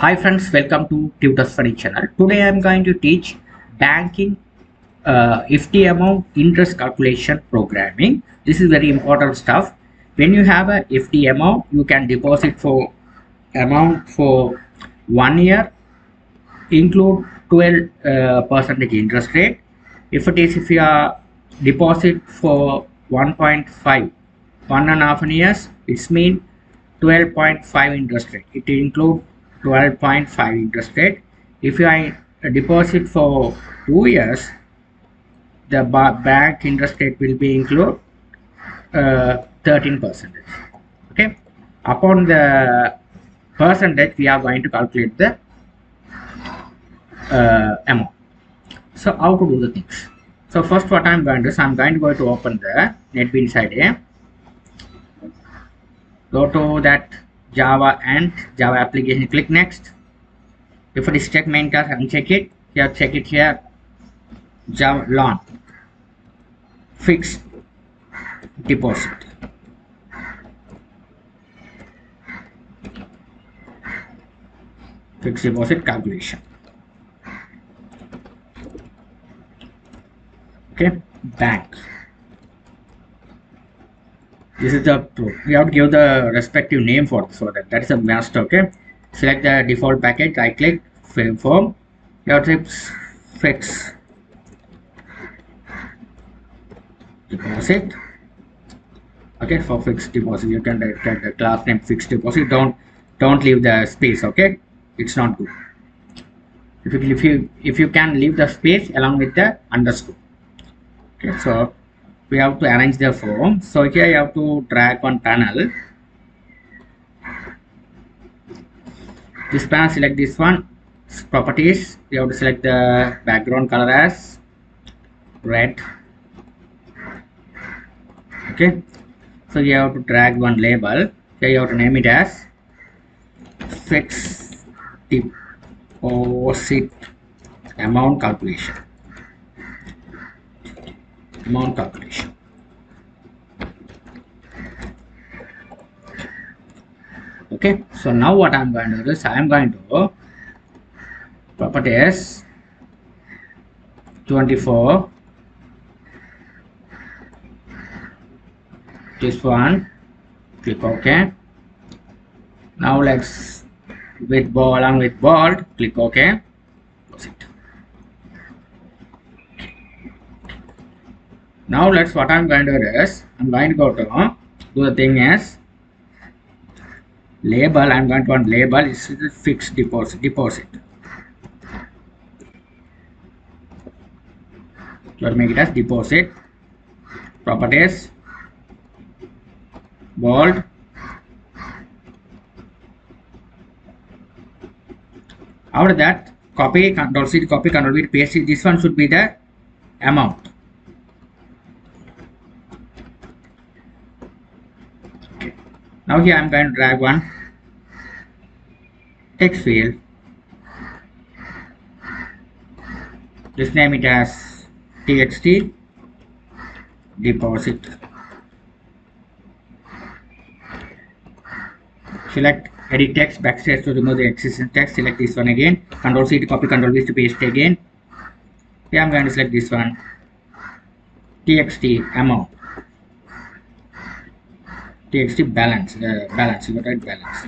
Hi friends, welcome to TutusFunny channel. Today I am going to teach banking FD amount interest calculation programming. This is very important stuff. When you have a FD amount, you can deposit for amount for 1 year, include 12 percentage interest rate. If you are deposit for 1.5, 1.5 years, it's mean 12.5 interest rate. It include 12.5 interest rate. If you are deposit for 2 years, the bank interest rate will be include 13%. Okay, upon the percentage we are going to calculate the amount. So how to do the things? So first what I'm going to do is I'm going to go to open the NetBeans IDE. Go to that Java and Java application, click next. If it is check main class, uncheck it. Here check it here. Java loan fixed deposit. Fixed deposit calculation. Okay, bank. This is the we have to give the respective name for that. That is a master. Okay, select the default package, right click, form. You have to fix deposit. Okay, for fixed deposit you can write the class name fixed deposit. Don't leave the space. Okay, it's not good. If you can leave the space along with the underscore. Okay, so we have to arrange the form. So here you have to drag one panel. This panel, select this one, properties. You have to select the background color as red. Okay, so you have to drag one label. Here you have to name it as fixed deposit amount calculation. Amount calculation. Okay, so now what I'm going to do is I am going to properties 24, this one, click OK. Now let's along with bold, click OK. Now what I'm going to do is I'm going to go to do the thing as label. I'm going to want label is fixed deposit. Let's make it as deposit. Properties bold. After that, copy, Control C, copy, Control V, paste it. This one should be the amount. Okay. Now here I'm going to drag one text field. Just name it as txt deposit. Select edit text, backspace to remove the existing text. Select this one again. Control C to copy, Control V to paste again. Here I'm going to select this one. txt amount. txt balance. Balance. You write balance.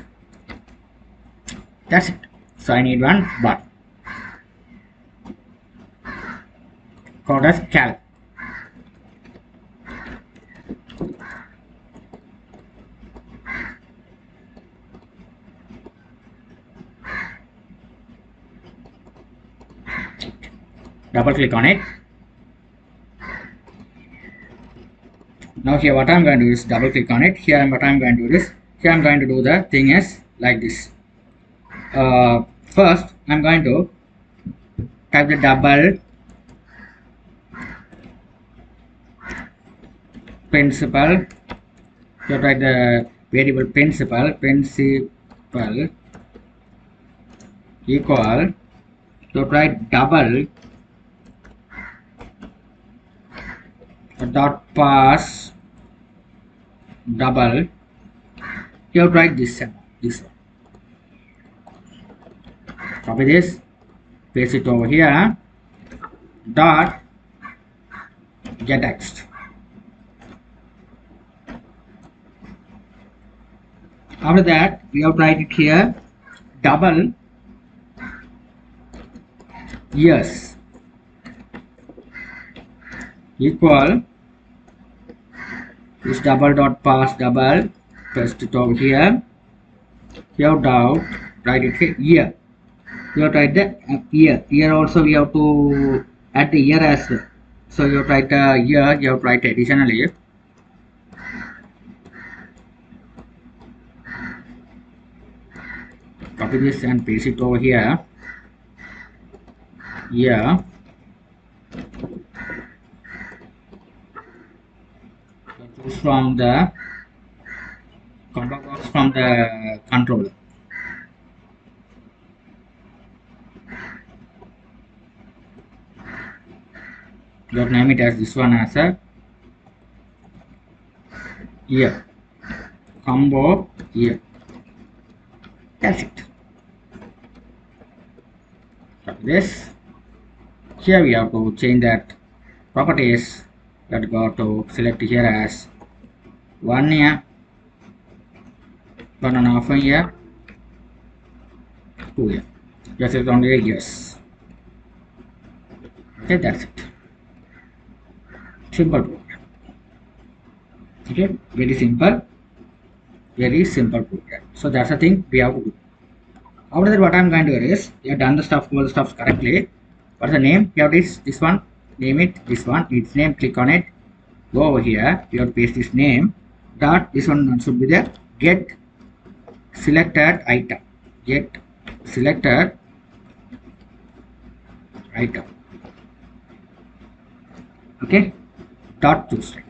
That's it. So I need one button. Called as cal. Double click on it. Now here what I'm going to do is double click on it. Here what I'm going to do is here I'm going to do the thing is like this. First I'm going to type the double principal. You write the variable principal equal. You write double dot pass double. You have to write this one. Copy this, paste it over here, dot get text. After that, we have to write it here, double years equal this double dot pass double, paste it over here. You have to write it here, year. You have to write the year. Here also we have to add the year as well. So you have to write a year, you have to write additionally. Copy this and paste it over here. Yeah. Choose from the combo box from the controller. You have to name it as this one as a year. Combo year. That's it. Copy this. Here we have to change that properties that go to select here as 1 year, 1.5 year, 2 year. Just select only years. Okay, that's it. Simple program. Okay, very simple program. So that's the thing we have to do. After that, what I'm going to do is, you have done the stuff, all the stuff correctly. What's the name? You have this one, name it, this one, its name, click on it, go over here, you have to paste this name, dot, this one should be the get selected item, get selected item, okay, dot toString.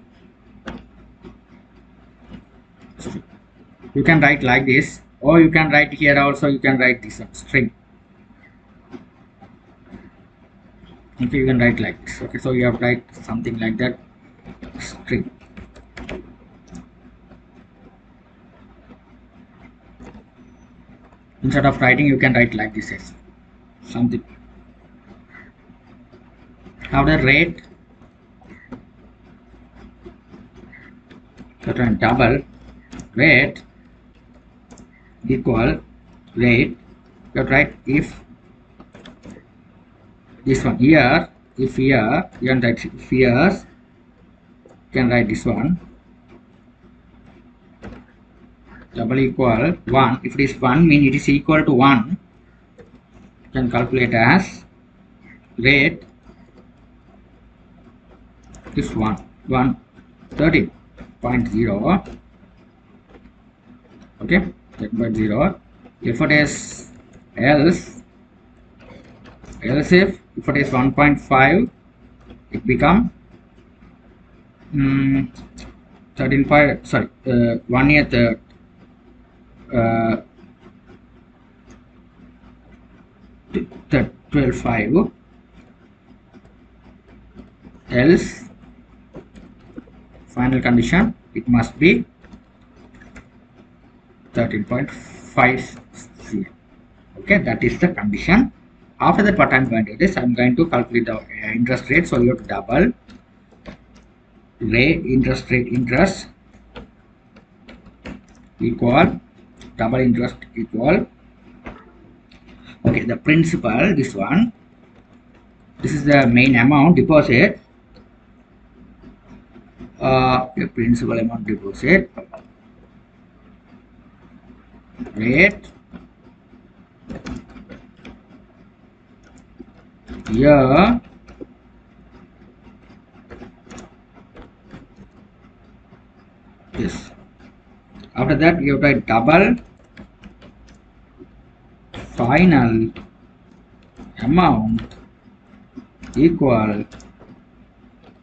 You can write like this, or you can write here also, you can write this one, string. Okay, you can write like this. Okay, so you have to write something like that, string. Instead of writing, you can write like this as something. After rate, certain double rate equal rate. You have to write if this one here, if here, you can write if years, you can write this one, double equal 1. If it is 1, mean it is equal to 1, you can calculate as rate is 13.0. okay, 13.0. If it is else if it is 1.5, it become 13.5, sorry, 1 year 12.5, else final condition it must be 13.50. okay, that is the condition. After that, what I'm going to do is I'm going to calculate the interest rate. So you have to double rate interest equal double interest equal, okay, the principal, this one, this is the main amount deposit, the principal amount deposit, rate year this. After that, you have to write double final amount equal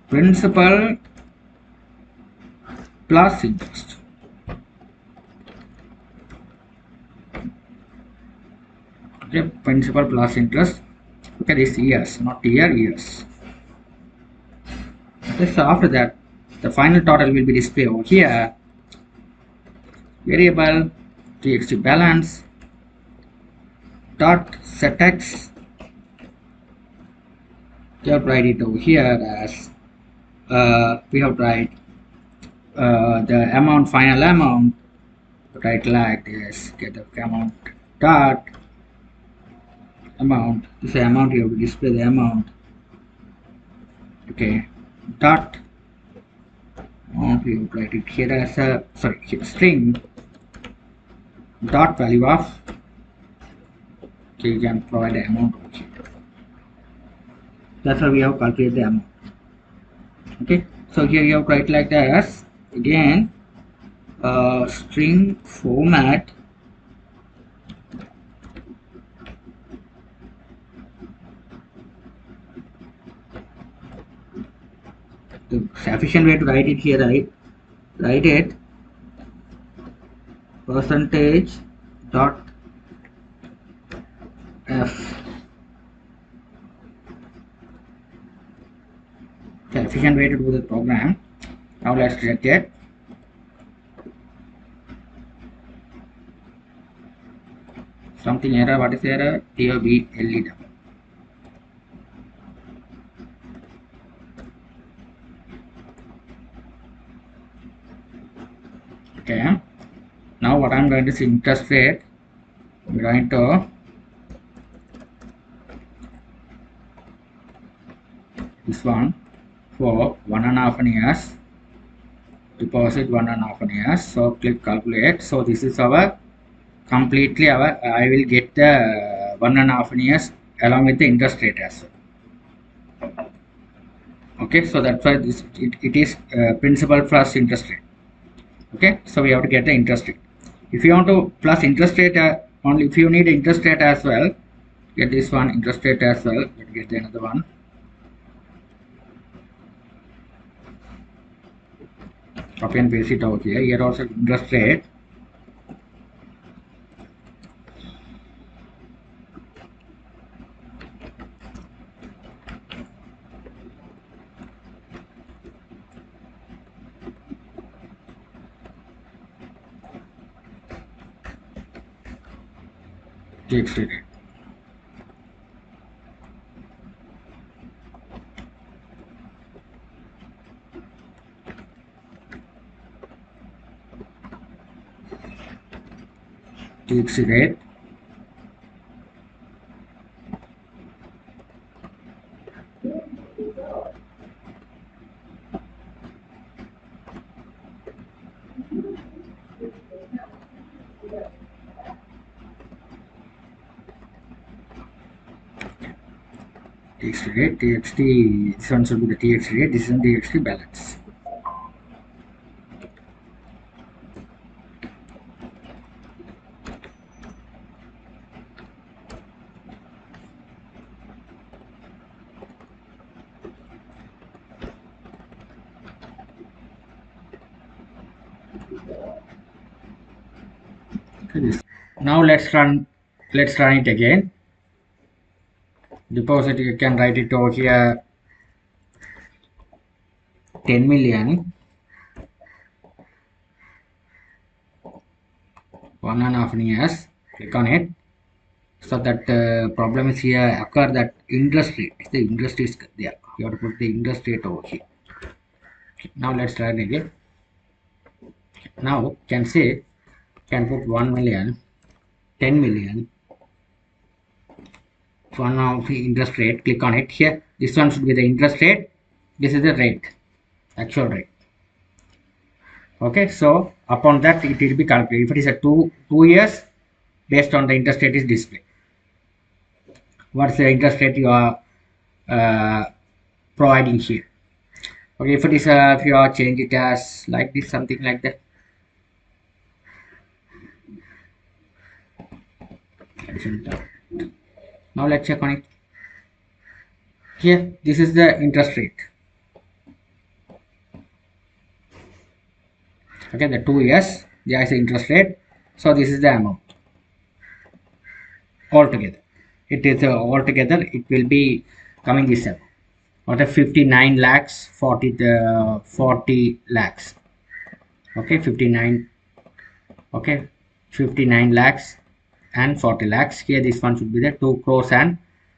principal plus interest. Okay, principal plus interest. Okay, this years, not year, years. Okay, so after that, the final total will be displayed over here. Variable txt balance dot set x, we have to write it over here as we have to write the amount, final amount, write like this, get the amount dot amount. This is the amount, you have to display the amount. Okay, dot amount, we have to write it here as a string dot value of. Okay, you can provide the amount over here. That's how we have calculated the amount. Okay, so here you have to write like this again, string format the sufficient way to write it here, right? Write it percentage dot f. The efficient way to do the program. Now let's check it. Something error. What is the error? TOBLEW. Okay. Now what I'm going to see, interest rate. I'm going to this one for 1.5 years. Deposit 1.5 years. So click calculate. So this is our completely our. I will get the 1.5 years along with the interest rate as well. Okay, so that's why it is principal plus interest rate. Okay, so we have to get the interest rate. If you want to plus interest rate only, if you need interest rate as well, get this one interest rate as well. Get another one. Copy and paste it out here. Here also interest rate. TXT rate. TXT rate. TXT rate, TXT, this one should be the TXT rate, this is the TXT balance. Okay, now let's run it again. Deposit, you can write it over here 10 million, 1.5 years. Click on it. So that problem is here occur that interest rate. The interest is there. You have to put the interest rate over here. Now let's try it again. Now can put 1 million, 10 million. One of the interest rate. Click on it here. This one should be the interest rate. This is the rate, actual rate. Okay, so upon that it will be calculated. If it is a 2 years, based on the interest rate is displayed. What's the interest rate you are providing here? Okay, if it is if you are change it as like this, something like that. Now let's check on it. Here, this is the interest rate. Okay, the 2 years, there is the interest rate. So this is the amount altogether. It is altogether it will be coming this amount. What a 59 lakhs 40 lakhs. Okay, 59. Okay, 59 lakhs and 40 lakhs. Here this one should be the 2 crores and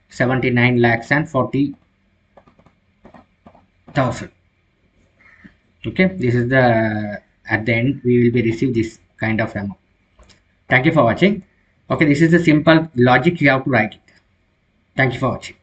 79 lakhs and 40,000. Okay, this is the at the end we will be receive this kind of amount. Thank you for watching. Okay, this is the simple logic you have to write it. Thank you for watching.